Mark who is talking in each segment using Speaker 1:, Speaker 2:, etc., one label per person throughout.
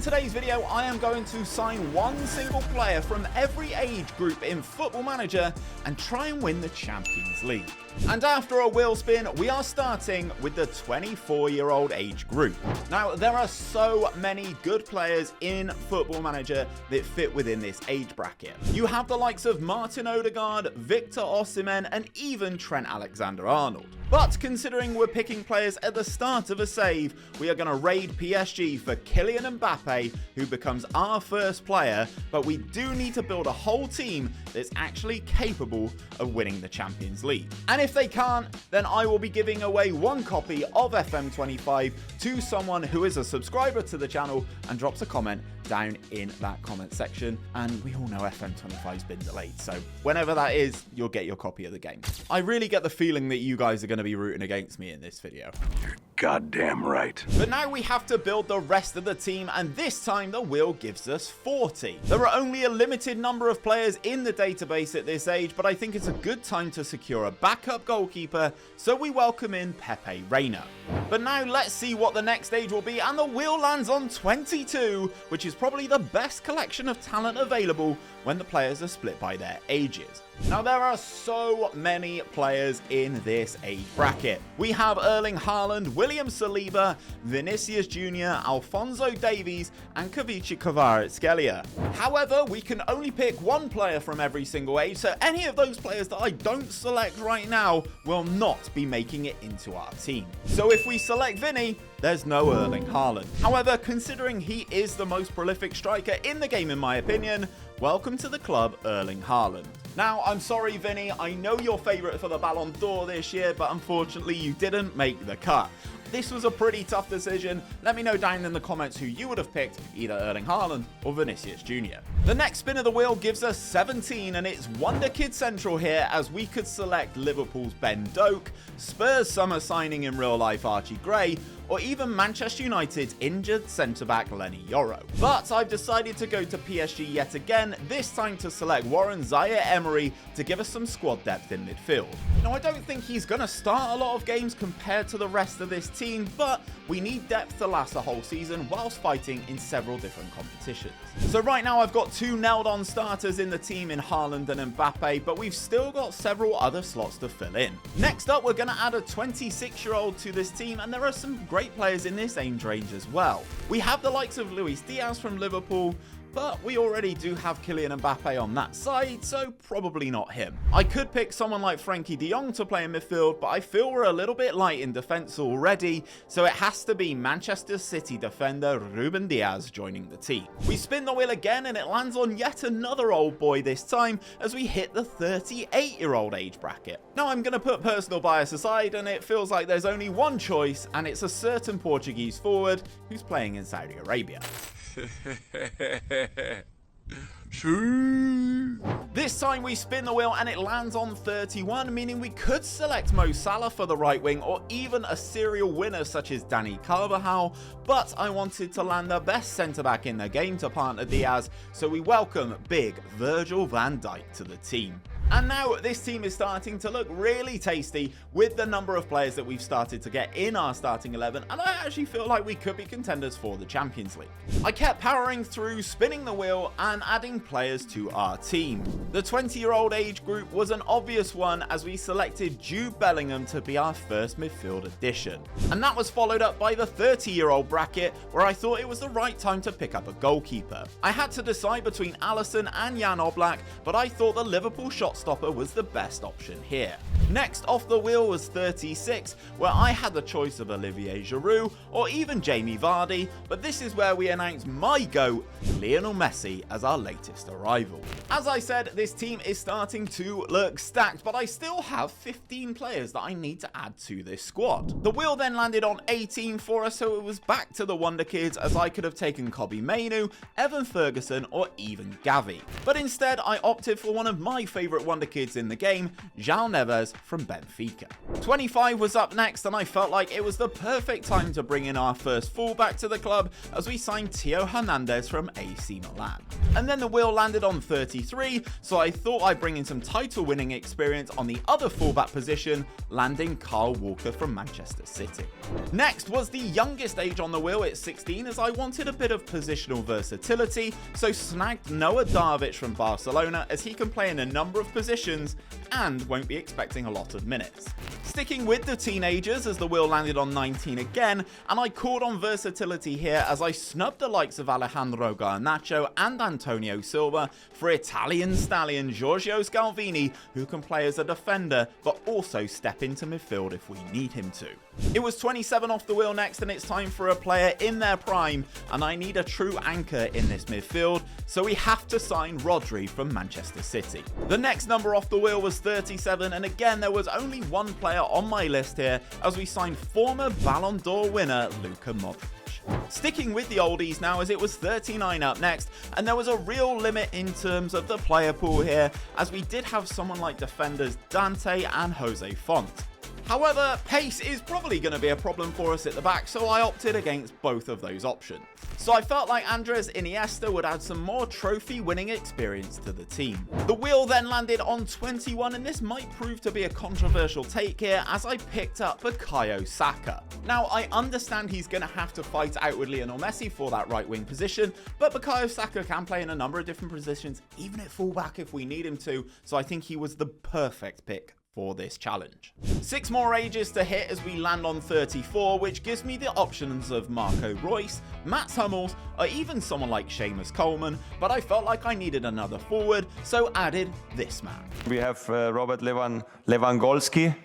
Speaker 1: today's video, I am going to sign one single player from every age group in Football Manager and try and win the Champions League. And after a wheel spin, we are starting with the 24-year-old age group. Now, there are so many good players in Football Manager that fit within this age bracket. You have the likes of Martin Odegaard, Victor Osimhen, and even Trent Alexander-Arnold. But considering we're picking players at the start of a save, we are going to raid PSG for Kylian Mbappe, who becomes our first player, but we do need to build a whole team that's actually capable of winning the Champions League. And if they can't, then I will be giving away one copy of FM25 to someone who is a subscriber to the channel and drops a comment down in that comment section. And we all know FM25's been delayed, so whenever that is, you'll get your copy of the game. I really get the feeling that you guys are going to be rooting against me in this video.
Speaker 2: You're goddamn right.
Speaker 1: But now we have to build the rest of the team, and this time the wheel gives us 40. There are only a limited number of players in the database at this age, but I think it's a good time to secure a backup goalkeeper, so we welcome in Pepe Reina. But now let's see what the next stage will be, and the wheel lands on 22, which is probably the best collection of talent available when the players are split by their ages. Now, there are so many players in this age bracket. We have Erling Haaland, William Saliba, Vinicius Jr., Alphonso Davies, and 𝘼𝙗𝙁 𝙪𝙩. However, we can only pick one player from every single age, so any of those players that I don't select right now will not be making it into our team. So if we select Vinny, there's no Erling Haaland. However, considering he is the most prolific striker in the game in my opinion, welcome to the club, Erling Haaland. Now, I'm sorry, Vinny, I know you're favourite for the Ballon d'Or this year, but unfortunately you didn't make the cut. This was a pretty tough decision. Let me know down in the comments who you would have picked, either Erling Haaland or Vinicius Jr. The next spin of the wheel gives us 17, and it's Wonder Kid Central here, as we could select Liverpool's Ben Doak, Spurs summer signing in real life Archie Gray, or even Manchester United's injured centre-back Lenny Yoro. But I've decided to go to PSG yet again, this time to select Warren Zaïre-Emery to give us some squad depth in midfield. Now, I don't think he's going to start a lot of games compared to the rest of this team, but we need depth to last a whole season whilst fighting in several different competitions. So right now I've got two nailed-on starters in the team in Haaland and Mbappe, but we've still got several other slots to fill in. Next up, we're going to add a 26-year-old to this team, and there are some great players in this age range as well. We have the likes of Luis Diaz from Liverpool, but we already do have Kylian Mbappe on that side, so probably not him. I could pick someone like Frenkie de Jong to play in midfield, but I feel we're a little bit light in defence already, so it has to be Manchester City defender Ruben Diaz joining the team. We spin the wheel again, and it lands on yet another old boy this time, as we hit the 38-year-old age bracket. Now, I'm going to put personal bias aside, and it feels like there's only one choice, and it's a certain Portuguese forward who's playing in Saudi Arabia. This time we spin the wheel and it lands on 31, meaning we could select Mo Salah for the right wing, or even a serial winner such as Dani Carvajal, but I wanted to land the best centre-back in the game to partner Diaz, so we welcome big Virgil van Dijk to the team. And now this team is starting to look really tasty with the number of players that we've started to get in our starting 11, and I actually feel like we could be contenders for the Champions League. I kept powering through, spinning the wheel and adding players to our team. The 20-year-old age group was an obvious one, as we selected Jude Bellingham to be our first midfield addition. And that was followed up by the 30-year-old bracket, where I thought it was the right time to pick up a goalkeeper. I had to decide between Alisson and Jan Oblak, but I thought the Liverpool shot stopper was the best option here. Next off the wheel was 36, where I had the choice of Olivier Giroud or even Jamie Vardy, but this is where we announce my GOAT, Lionel Messi, as our latest arrival. As I said, this team is starting to look stacked, but I still have 15 players that I need to add to this squad. The wheel then landed on 18 for us, so it was back to the Wonder Kids, as I could have taken Kobbie Mainoo, Evan Ferguson, or even Gavi. But instead, I opted for one of my favourite Wonder Kids in the game, João Neves from Benfica. 25 was up next, and I felt like it was the perfect time to bring in our first fullback to the club, as we signed Theo Hernandez from AC Milan. And then the wheel landed on 33, so I thought I'd bring in some title winning experience on the other fullback position, landing Kyle Walker from Manchester City. Next was the youngest age on the wheel at 16, as I wanted a bit of positional versatility, so snagged 𝘼𝙗𝙁 from Barcelona, as he can play in a number of positions and won't be expecting a lot of minutes. Sticking with the teenagers, as the wheel landed on 19 again, and I called on versatility here as I snubbed the likes of 𝘼𝙗𝙁𝙩 𝙈𝙚 and Antonio Silva for Italian stallion 𝘼𝙗𝙤𝙪 𝙈𝙚, who can play as a defender but also step into midfield if we need him to. It was 27 off the wheel next, and it's time for a player in their prime, and I need a true anchor in this midfield, so we have to sign Rodri from Manchester City. The next number off the wheel was 37, and again there was only one player on my list here, as we signed former Ballon d'Or winner Luka Modric. Sticking with the oldies now, as it was 39 up next, and there was a real limit in terms of the player pool here, as we did have someone like defenders Dante and Jose Font. However, pace is probably going to be a problem for us at the back, so I opted against both of those options. So I felt like Andres Iniesta would add some more trophy winning experience to the team. The wheel then landed on 21, and this might prove to be a controversial take here, as I picked up Bukayo Saka. Now, I understand he's going to have to fight out with Lionel Messi for that right wing position, but Bukayo Saka can play in a number of different positions, even at fullback if we need him to, so I think he was the perfect pick for this challenge. 6 more ages to hit as we land on 34, which gives me the options of Marco Reus, Mats Hummels, or even someone like Seamus Coleman, but I felt like I needed another forward, so added this man.
Speaker 3: We have Robert Lewandowski.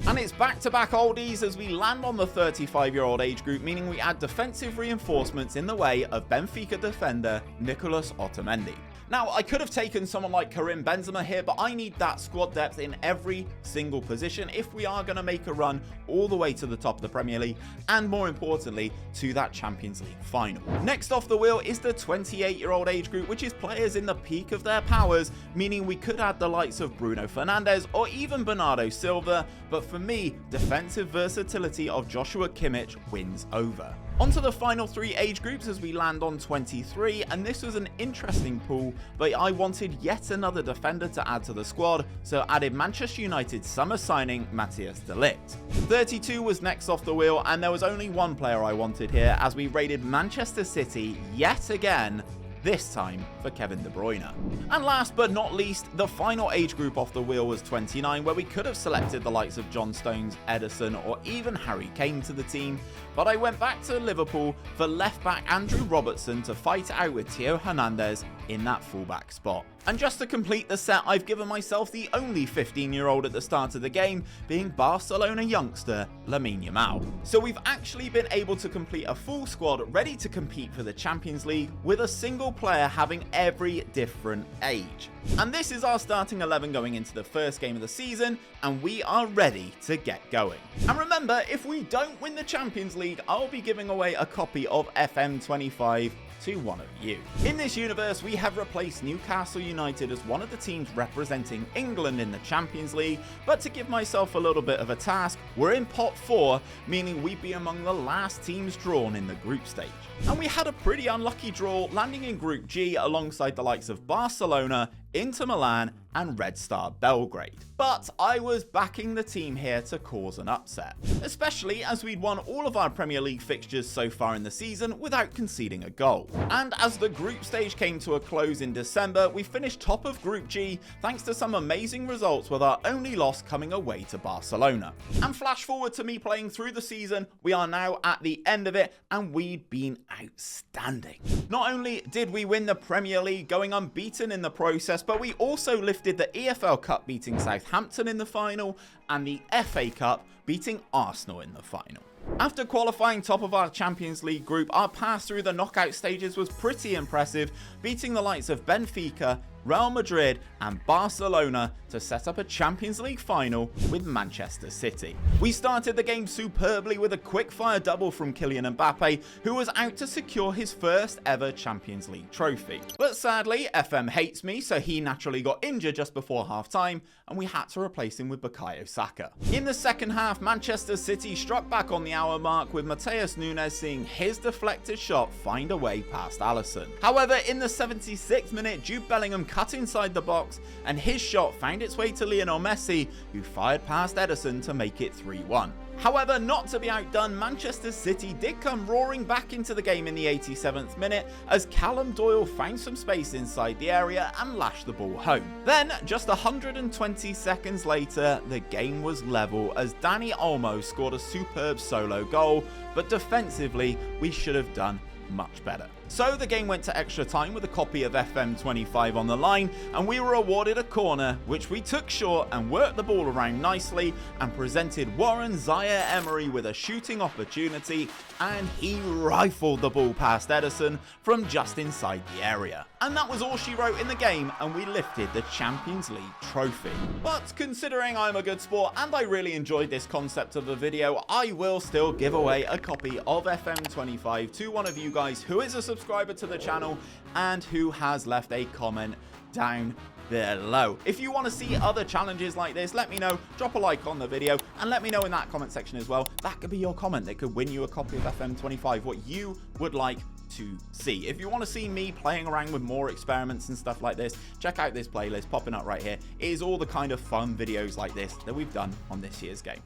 Speaker 1: And it's back-to-back oldies as we land on the 35-year-old age group, meaning we add defensive reinforcements in the way of Benfica defender Nicolas Otamendi. Now, I could have taken someone like Karim Benzema here, but I need that squad depth in every single position if we are going to make a run all the way to the top of the Premier League, and more importantly, to that Champions League final. Next off the wheel is the 28-year-old age group, which is players in the peak of their powers, meaning we could add the likes of Bruno Fernandes or even Bernardo Silva, but for me, defensive versatility of Joshua Kimmich wins over. Onto the final 3 age groups as we land on 23, and this was an interesting pool, but I wanted yet another defender to add to the squad, so added Manchester United summer signing Matthias de Ligt. 32 was next off the wheel, and there was only one player I wanted here, as we raided Manchester City yet again, this time for Kevin De Bruyne. And last but not least, the final age group off the wheel was 29, where we could have selected the likes of John Stones, Ederson, or even Harry Kane to the team, but I went back to Liverpool for left-back Andrew Robertson to fight out with Theo Hernandez in that fullback spot. And just to complete the set, I've given myself the only 15-year-old at the start of the game, being Barcelona youngster Lamine Yamal. So we've actually been able to complete a full squad ready to compete for the Champions League, with a single player having every different age. And this is our starting 11 going into the first game of the season, and we are ready to get going. And remember, if we don't win the Champions League, I'll be giving away a copy of FM25 to one of you. In this universe, we have replaced Newcastle United as one of the teams representing England in the Champions League, but to give myself a little bit of a task, we're in pot 4, meaning we'd be among the last teams drawn in the group stage. And we had a pretty unlucky draw, landing in Group G alongside the likes of Barcelona, Inter Milan, and Red Star Belgrade. But I was backing the team here to cause an upset, especially as we'd won all of our Premier League fixtures so far in the season without conceding a goal. And as the group stage came to a close in December, we finished top of Group G thanks to some amazing results, with our only loss coming away to Barcelona. And flash forward to me playing through the season, we are now at the end of it, and we'd been outstanding. Not only did we win the Premier League going unbeaten in the process, but we also lifted the EFL Cup, beating Southampton in the final, and the FA Cup, beating Arsenal in the final. After qualifying top of our Champions League group, our pass through the knockout stages was pretty impressive, beating the likes of Benfica, Real Madrid and Barcelona to set up a Champions League final with Manchester City. We started the game superbly with a quick-fire double from Kylian Mbappe, who was out to secure his first ever Champions League trophy. But sadly, FM hates me, so he naturally got injured just before half-time, and we had to replace him with Bukayo Saka. In the second half, Manchester City struck back on the hour mark with Matheus Nunes seeing his deflected shot find a way past Alisson. However, in the 76th minute, Jude Bellingham cut inside the box, and his shot found its way to Lionel Messi, who fired past Ederson to make it 3-1. However, not to be outdone, Manchester City did come roaring back into the game in the 87th minute as Callum Doyle found some space inside the area and lashed the ball home. Then, just 120 seconds later, the game was level as Dani Olmo scored a superb solo goal, but defensively, we should have done much better. So the game went to extra time with a copy of FM25 on the line, and we were awarded a corner, which we took short and worked the ball around nicely and presented Warren Zaire-Emery with a shooting opportunity, and he rifled the ball past Ederson from just inside the area. And that was all she wrote in the game, and we lifted the Champions League trophy. But considering I'm a good sport and I really enjoyed this concept of the video, I will still give away a copy of FM25 to one of you guys who is a subscriber to the channel and who has left a comment down below. If you want to see other challenges like this, let me know. Drop a like on the video and let me know in that comment section as well. That could be your comment that could win you a copy of FM25, what you would like to see. If you want to see me playing around with more experiments and stuff like this, check out this playlist popping up right here. It is all the kind of fun videos like this that we've done on this year's game.